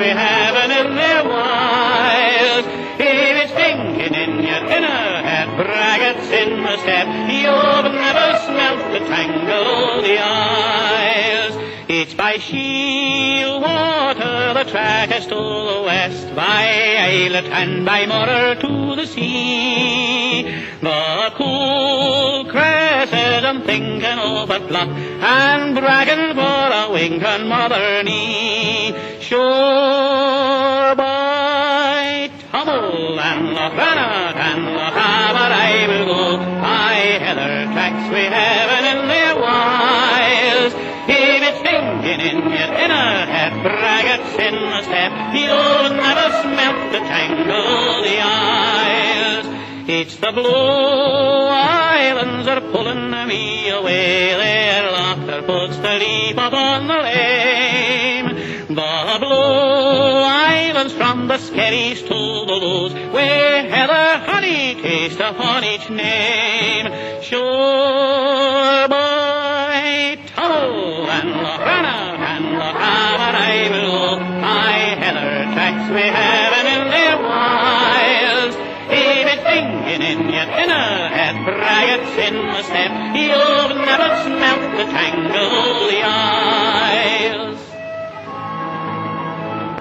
we haven't in their wiles. If it's thinking in your inner head, braggarts in the step, you've never smelt the tangle of the isles. It's by Shiel water the track is to the west, by Ailort and by Moor to the sea. The cool cresses I'm thinking of a plot, and bragging for a wink on Mother Knee. Sure by Tummel and Loch Rannoch and Loch Ailort I will go, by heather tracks we haven't in their wiles. If it's thinking in your inner head, braggarts in the step, you'll never smelt the tangle of the isles. It's the blue islands are pulling me away, their laughter puts the leaf upon the lame. The blue islands from the skerries to the lows, where heather honey taste upon each name. Sure by Tummel and Loch Rannoch and Loch Ailort I will go, by heather tracks we haven't in their wiles. If it's thinking in your inner head, braggarts in the step, you've never smelt the tangle of the isles.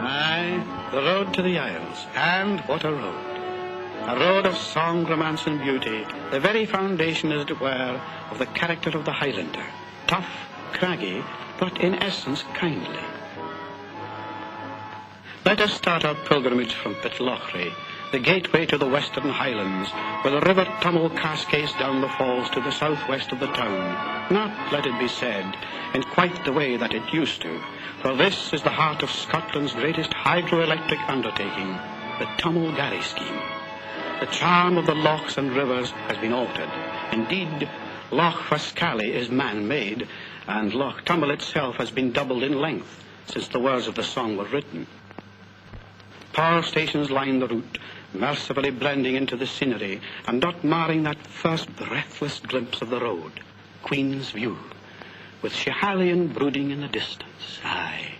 Aye, the road to the Isles, and what a road. A road of song, romance and beauty, the very foundation, as it were, of the character of the Highlander. Tough, craggy, but in essence kindly. Let us start our pilgrimage from Pitlochery, the gateway to the western Highlands, where the river Tummel cascades down the falls to the southwest of the town. Not, let it be said, in quite the way that it used to, for this is the heart of Scotland's greatest hydroelectric undertaking, the Tummel Garry scheme. The charm of the lochs and rivers has been altered. Indeed, Loch Fascally is man-made, and Loch Tummel itself has been doubled in length since the words of the song were written. Powerstations line the route, mercifully blending into the scenery and not marring that first breathless glimpse of the road, Queen's View, with Schiehallion brooding in the distance. Aye.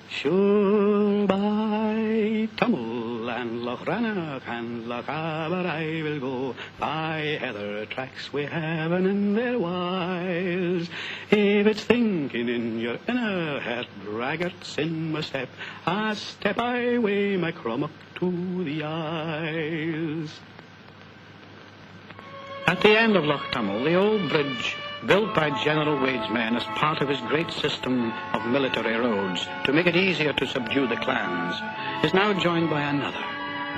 Sure by Tummel and Loch Rannoch and Loch Ailort I will go, by heather tracks we haven't in their wiles. If it's thinking in your inner head, braggarts in my step, I step I weigh my crummock to the Isles. At the end of Loch Tummel, the old bridge, built by General Wade's men as part of his great system of military roads to make it easier to subdue the clans, is now joined by another,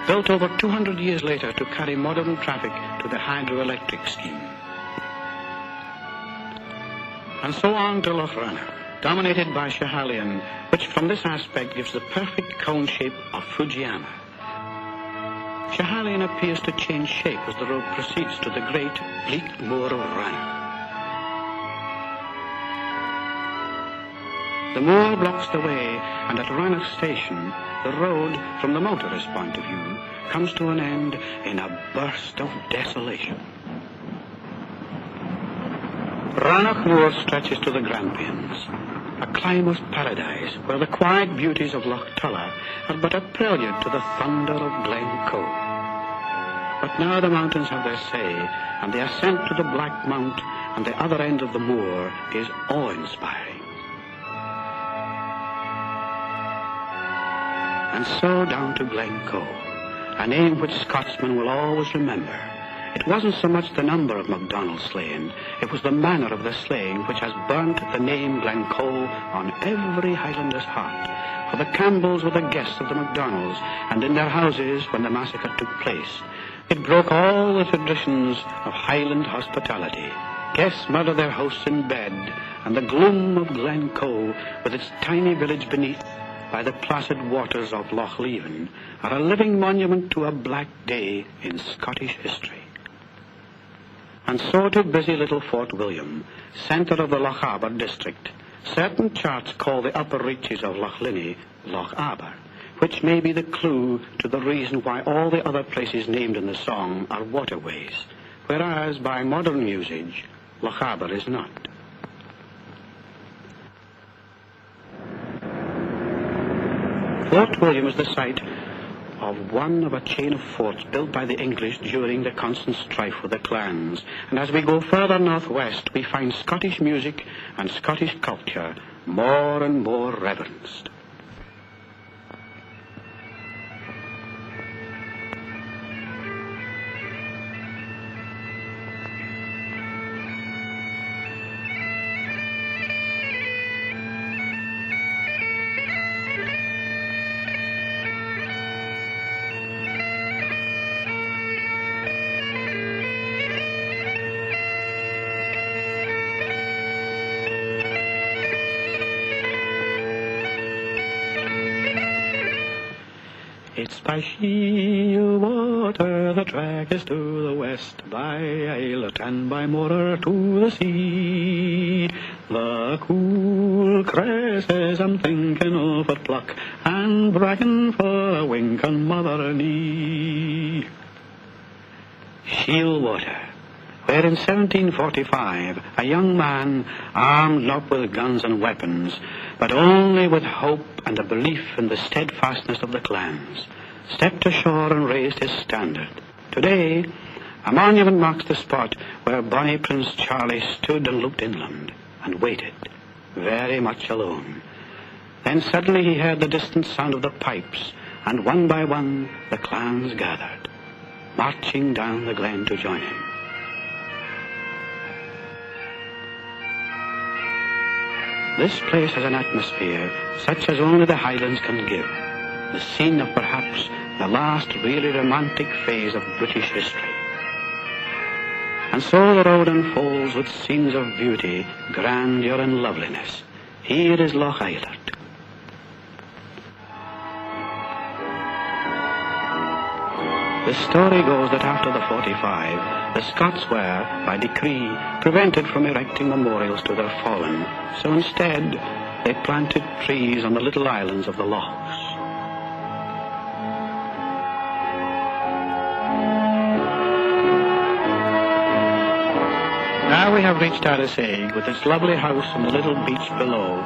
built over 200 years later to carry modern traffic to the hydroelectric scheme. And so on to Loch Rannoch, dominated by Schiehallion, which from this aspect gives the perfect cone shape of Fujiyama. Schiehallion appears to change shape as the road proceeds to the great bleak moor of Rannoch. The moor blocks the way, and at Rannoch station, the road, from the motorist's point of view, comes to an end in a burst of desolation. Rannoch Moor stretches to the Grampians, a climber's paradise where the quiet beauties of Loch Tulla are but a prelude to the thunder of Glencoe. But now the mountains have their say, and the ascent to the Black Mount and the other end of the moor is awe-inspiring. And so down to Glencoe, a name which Scotsmen will always remember. It wasn't so much the number of MacDonald's slain, it was the manner of the slaying which has burnt the name Glencoe on every Highlander's heart. For the Campbells were the guests of the MacDonalds, and in their houses when the massacre took place. It broke all the traditions of Highland hospitality. Guests murder their hosts in bed, and the gloom of Glencoe, with its tiny village beneath, by the placid waters of Loch Lieven, are a living monument to a black day in Scottish history. And so to busy little Fort William, centre of the Loch Ailort district, certain charts call the upper reaches of Loch Linnhe Loch Ailort, which may be the clue to the reason why all the other places named in the song are waterways, whereas by modern usage, Loch Ailort is not. Fort William is the site of one of a chain of forts built by the English during the constant strife with the clans. And as we go further northwest, we find Scottish music and Scottish culture more and more reverenced. It's by Shiel water the track is to the west, by Ailort and by Moor to the sea. The cool cresses I'm thinking of at Loch, and bragging for a wink on Mother Knee. Shiel water, where in 1745 a young man, armed not with guns and weapons, but only with hope and a belief in the steadfastness of the clans, stepped ashore and raised his standard. Today, a monument marks the spot where bonny Prince Charlie stood and looked inland and waited, very much alone. Then suddenly he heard the distant sound of the pipes, and one by one the clans gathered, marching down the glen to join him. This place has an atmosphere such as only the Highlands can give, the scene of perhaps the last really romantic phase of British history. And so the road unfolds with scenes of beauty, grandeur and loveliness. Here is Loch Ailort. The story goes that after the 45, the Scots were, by decree, prevented from erecting memorials to their fallen. So instead, they planted trees on the little islands of the Lochs. Now we have reached Arisaig, with its lovely house on the little beach below,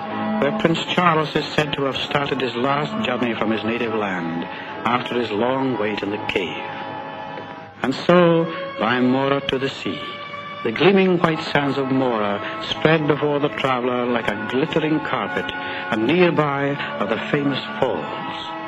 where Prince Charles is said to have started his last journey from his native land after his long wait in the cave. And so, by Moor to the sea, the gleaming white sands of Moor spread before the traveller like a glittering carpet, and nearby are the famous falls.